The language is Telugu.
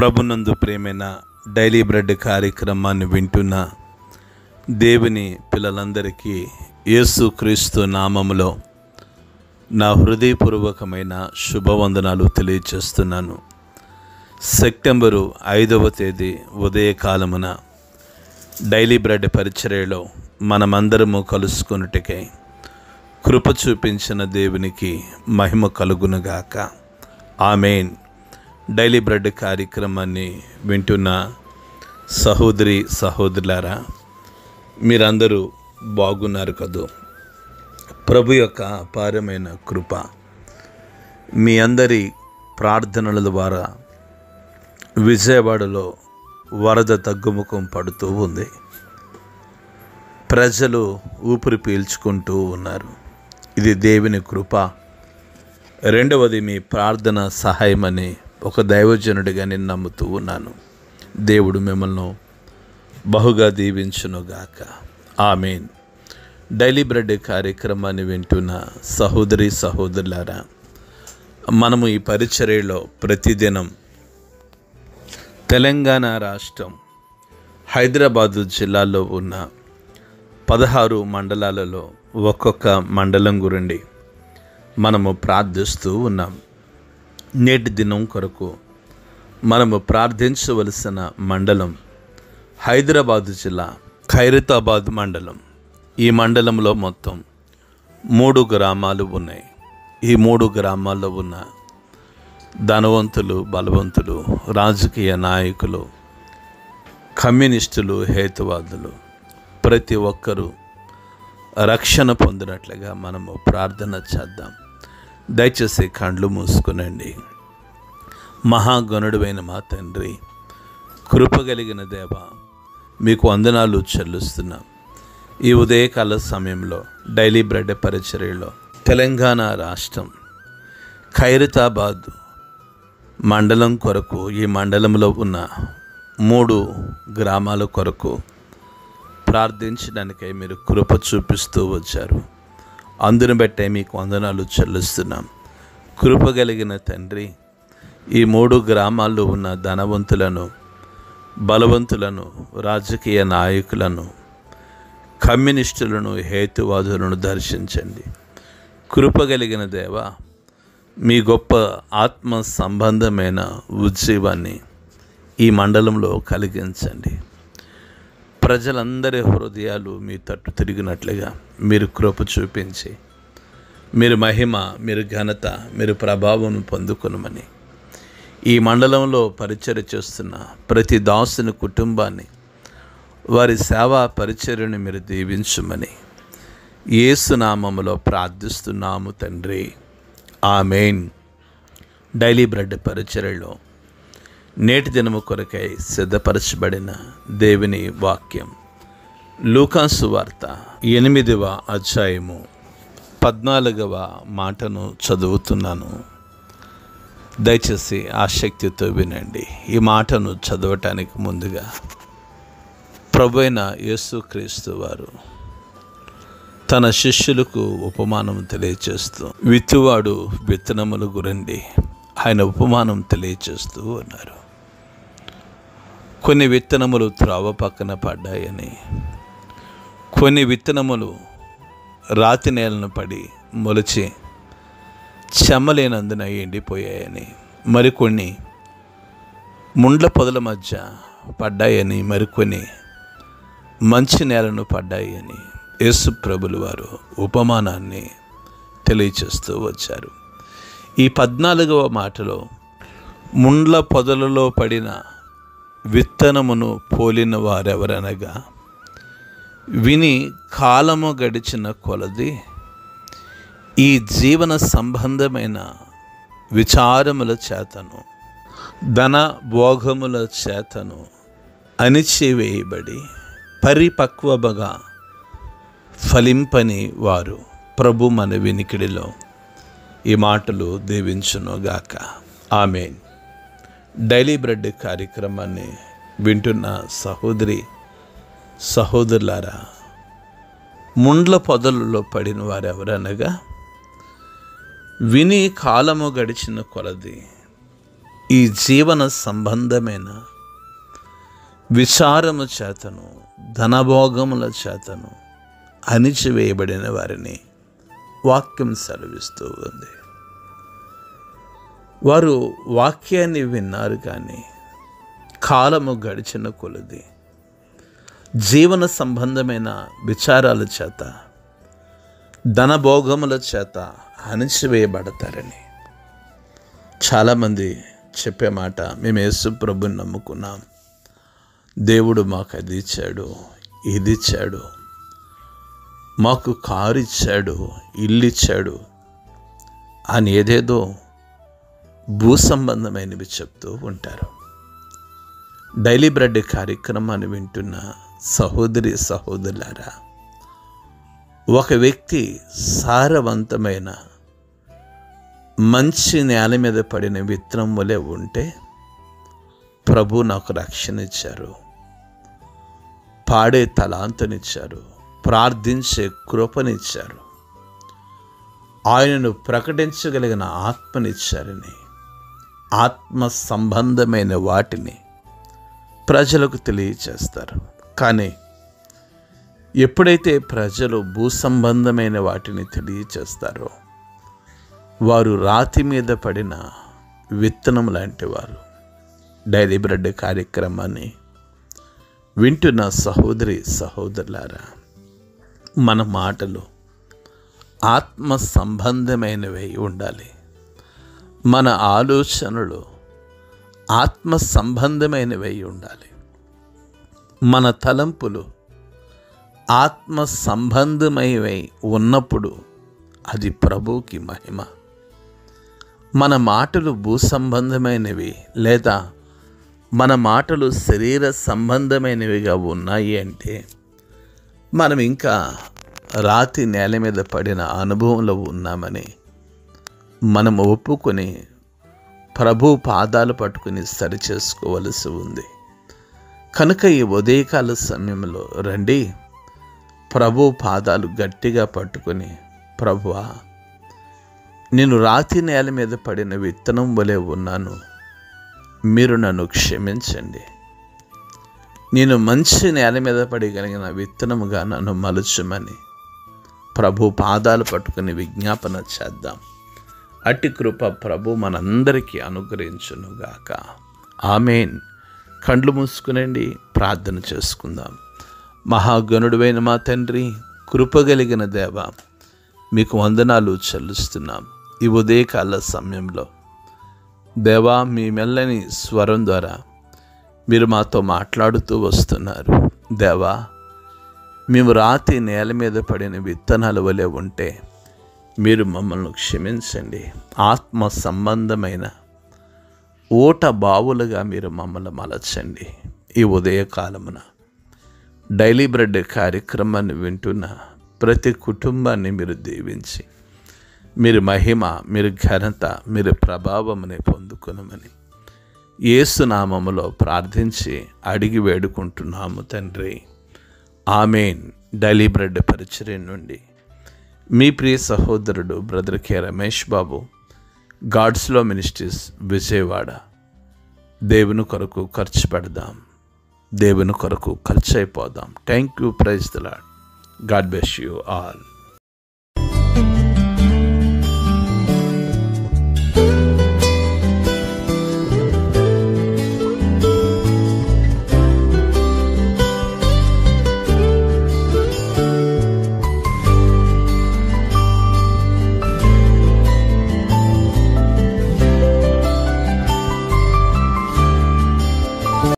ప్రభునందు ప్రేమైన డైలీ బ్రెడ్ కార్యక్రమాన్ని వింటున్న దేవుని పిల్లలందరికీ యేసుక్రీస్తు నామములో నా హృదయపూర్వకమైన శుభవందనాలు తెలియజేస్తున్నాను. సెప్టెంబరు 5వ తేదీ ఉదయకాలమున డైలీ బ్రెడ్ పరిచర్యలో మనమందరము కలుసుకొనుటకై కృప చూపించిన దేవునికి మహిమ కలుగునుగాక. ఆమేన్. డైలీ బ్రెడ్ కార్యక్రమాన్ని వింటున్న సహోదరి సహోదరులారా, మీరందరూ బాగున్నారు కదూ? ప్రభు యొక్క అపారమైన కృప మీ అందరి ప్రార్థనల ద్వారా విజయవాడలో వరద తగ్గుముఖం పడుతూ ఉంది. ప్రజలు ఊపిరి పీల్చుకుంటూ ఉన్నారు. ఇది దేవుని కృప. రెండవది మీ ప్రార్థన సహాయమని ఒక దైవజనుడిగా నేను నమ్ముతూ ఉన్నాను. దేవుడు మిమ్మల్ని బహుగా దీవించునుగాక. ఆమేన్. డైలీ బ్రెడ్ కార్యక్రమాన్ని వింటున్న సహోదరి సహోదరులారా, మనము ఈ పరిచర్యలో ప్రతిదినం తెలంగాణ రాష్ట్రం హైదరాబాదు జిల్లాలో ఉన్న 16 మండలాలలో ఒక్కొక్క మండలం గురించి మనము ప్రార్థిస్తూ ఉన్నాం. నేటి దినం కొరకు మనము ప్రార్థించవలసిన మండలం హైదరాబాదు జిల్లా ఖైరతాబాద్ మండలం. ఈ మండలంలో మొత్తం 3 గ్రామాలు ఉన్నాయి. ఈ 3 గ్రామాల్లో ఉన్న ధనవంతులు, బలవంతులు, రాజకీయ నాయకులు, కమ్యూనిస్టులు, హేతువాదులు ప్రతి ఒక్కరూ రక్షణ పొందినట్లుగా మనము ప్రార్థన చేద్దాం. దయచేసి కళ్ళు మూసుకునండి. మహాగణుడైన మా తండ్రి, కృపగలిగిన దేవ, మీకు వందనాలు చెల్లిస్తున్నాం. ఈ ఉదయకాల సమయంలో డైలీ బ్రెడ్ పరిచర్యలో తెలంగాణ రాష్ట్రం ఖైరతాబాద్ మండలం కొరకు, ఈ మండలంలో ఉన్న 3 గ్రామాల కొరకు ప్రార్థించడానికై మీరు కృప చూపిస్తూ వచ్చారు. అందును బట్టే మీకు వందనాలు చెల్లిస్తున్నాం. కృపగలిగిన తండ్రి, ఈ 3 గ్రామాల్లో ఉన్న ధనవంతులను, బలవంతులను, రాజకీయ నాయకులను, కమ్యూనిస్టులను, హేతువాదులను దర్శించండి. కృపగలిగిన దేవ, మీ గొప్ప ఆత్మ సంబంధమైన ఉజ్జీవాన్ని ఈ మండలంలో కలిగించండి. ప్రజలందరి హృదయాలు మీ తట్టు తిరిగినట్లుగా మీరు కృప చూపించి, మీరు మహిమ, మీరు ఘనత, మీరు ప్రభావం పొందుకొనమని, ఈ మండలంలో పరిచర్య చేస్తున్న ప్రతి దాసుని కుటుంబాన్ని, వారి సేవా పరిచర్యను మీరు దీవించుమని యేసు నామములో ప్రార్థిస్తున్నాము తండ్రి. ఆమేన్. డైలీ బ్రెడ్ పరిచర్యలో నేటి దినము కొరకై సిద్ధపరచబడిన దేవుని వాక్యం లూకాసు వార్త 8వ అధ్యాయము 14వ మాటను చదువుతున్నాను. దయచేసి ఆసక్తితో వినండి. ఈ మాటను చదవటానికి ముందుగా ప్రభువైన యేసుక్రీస్తు వారు తన శిష్యులకు ఉపమానం తెలియచేస్తూ, విత్తువాడు విత్తనముల గురించి ఆయన ఉపమానం తెలియచేస్తూ ఉన్నారు. కొన్ని విత్తనములు త్రోవ పక్కన పడ్డాయని, కొన్ని విత్తనములు రాతి నేలను పడి మొలిచి చెమ్మలేనందున ఎండిపోయాయని, మరికొన్ని ముండ్ల పొదల మధ్య పడ్డాయని, మరికొన్ని మంచి నేలను పడ్డాయని యేసు ప్రభులు వారు ఉపమానాన్ని తెలియచేస్తూ వచ్చారు. ఈ 14వ మాటలో ముండ్ల పొదలలో పడిన విత్తనమును పోలిన వారెవరనగా, విని కాలము గడిచిన కొలది ఈ జీవన సంబంధమైన విచారముల చేతను, ధన భోగముల చేతను అణిచివేయబడి పరిపక్వముగా ఫలింపని వారు. ప్రభు మన వినికిడిలో ఈ మాటలు దీవించునుగాక. ఆమేన్. డైలీ బ్రెడ్ కార్యక్రమాన్ని వింటున్న సహోదరి సహోదరులారా, ముండ్ల పొదలలో పడిన వారు ఎవరనగా, విని కాలము గడిచిన కొలది ఈ జీవన సంబంధమైన విచారము చేతను, ధనభోగముల చేతను అణిచివేయబడిన వారిని వాక్యం సెలవిస్తూ ఉంది. వారు వాక్యాన్ని విన్నారు, కానీ కాలము గడిచిన కొలది జీవన సంబంధమైన విచారాల చేత, ధనభోగముల చేత అణిచివేయబడతారని చాలామంది చెప్పే మాట, మేము యేసు ప్రభుని నమ్ముకున్నాం, దేవుడు మాకు అది ఇచ్చాడు, ఇది ఇచ్చాడు, మాకు కారు ఇచ్చాడు, ఇల్లు ఇచ్చాడు అని ఏదేదో భూ సంబంధమైనవి చెప్తూ ఉంటారు. డైలీ బ్రెడ్ కార్యక్రమాన్ని వింటున్న సహోదరి సహోదరులారా, ఒక వ్యక్తి సారవంతమైన మంచి నేల మీద పడిన విత్తనం వలె ఉంటే, ప్రభు నాకు రక్షణ ఇచ్చారు, పాడే తలాంతనిచ్చారు, ప్రార్థించే కృపనిచ్చారు, ఆయనను ప్రకటించగలిగిన ఆత్మనిచ్చారని ఆత్మ సంబంధమైన వాటిని ప్రజలకు తెలియచేస్తారు. కానీ ఎప్పుడైతే ప్రజలు భూ సంబంధమైన వాటిని తెలియచేస్తారో, వారు రాతి మీద పడిన విత్తనం లాంటి వారు. డైలీ బ్రెడ్ కార్యక్రమాన్ని వింటున్న సహోదరి సహోదరులారా, మన మాటలు ఆత్మ సంబంధమైనవై ఉండాలి. మన ఆలోచనలు ఆత్మ సంబంధమైనవై ఉండాలి. మన తలంపులు ఆత్మ సంబంధమైనవై ఉన్నప్పుడు అది ప్రభువుకి మహిమ. మన మాటలు భూ సంబంధమైనవి లేదా మన మాటలు శరీర సంబంధమైనవిగా ఉన్నాయి అంటే, మనం ఇంకా రాతి నేల మీద పడిన అనుభవంలో ఉన్నామని మనం ఒప్పుకొని ప్రభు పాదాలు పట్టుకుని సరిచేసుకోవలసి ఉంది. కనుక ఈ ఉదయకాల సమయంలో రండి, ప్రభు పాదాలు గట్టిగా పట్టుకొని, ప్రభువా, నేను రాతి నేల మీద పడిన విత్తనం వలె ఉన్నాను, మీరు నన్ను క్షమించండి, నేను మంచి నేల మీద పడగలిగిన విత్తనముగా నన్ను మలుచుమని ప్రభు పాదాలు పట్టుకుని విజ్ఞాపన చేద్దాం. అట్టి కృప ప్రభు మనందరికీ అనుగ్రహించునుగాక. ఆమేన్. కండ్లు మూసుకునండి, ప్రార్థన చేసుకుందాం. మహాగణుడువైన మా తండ్రి, కృపగలిగిన దేవ, మీకు వందనాలు చెల్లిస్తున్నాం. ఈ ఉదయకాల సమయంలో దేవా, మీ మెల్లని స్వరం ద్వారా మీరు మాతో మాట్లాడుతూ వస్తున్నారు. దేవా, మేము రాతి నేల మీద పడిన విత్తనాల వలె ఉంటే మీరు మమ్మల్ని క్షమించండి. ఆత్మ సంబంధమైన ఓట బావులుగా మీరు మమ్మల్ని మలచండి. ఈ ఉదయకాలమున డైలీ బ్రెడ్ కార్యక్రమాన్ని వింటున్న ప్రతి కుటుంబాన్ని మీరు దీవించి, మీరు మహిమ, మీరు ఘనత, మీరు ప్రభావముని పొందుకొనమని యేసు నామములో ప్రార్థించి అడిగి వేడుకుంటున్నాము తండ్రి. ఆమేన్. డైలీ బ్రెడ్ పరిచర్య నుండి మీ ప్రియ సహోదరుడు brother K Ramesh Babu, God's లో మినిస్ట్రీస్, విజయవాడ. దేవుని కొరకు ఖర్చు పెడదాం, దేవుని కొరకు ఖర్చు అయిపోదాం. Thank you. Praise the lord. God bless you all.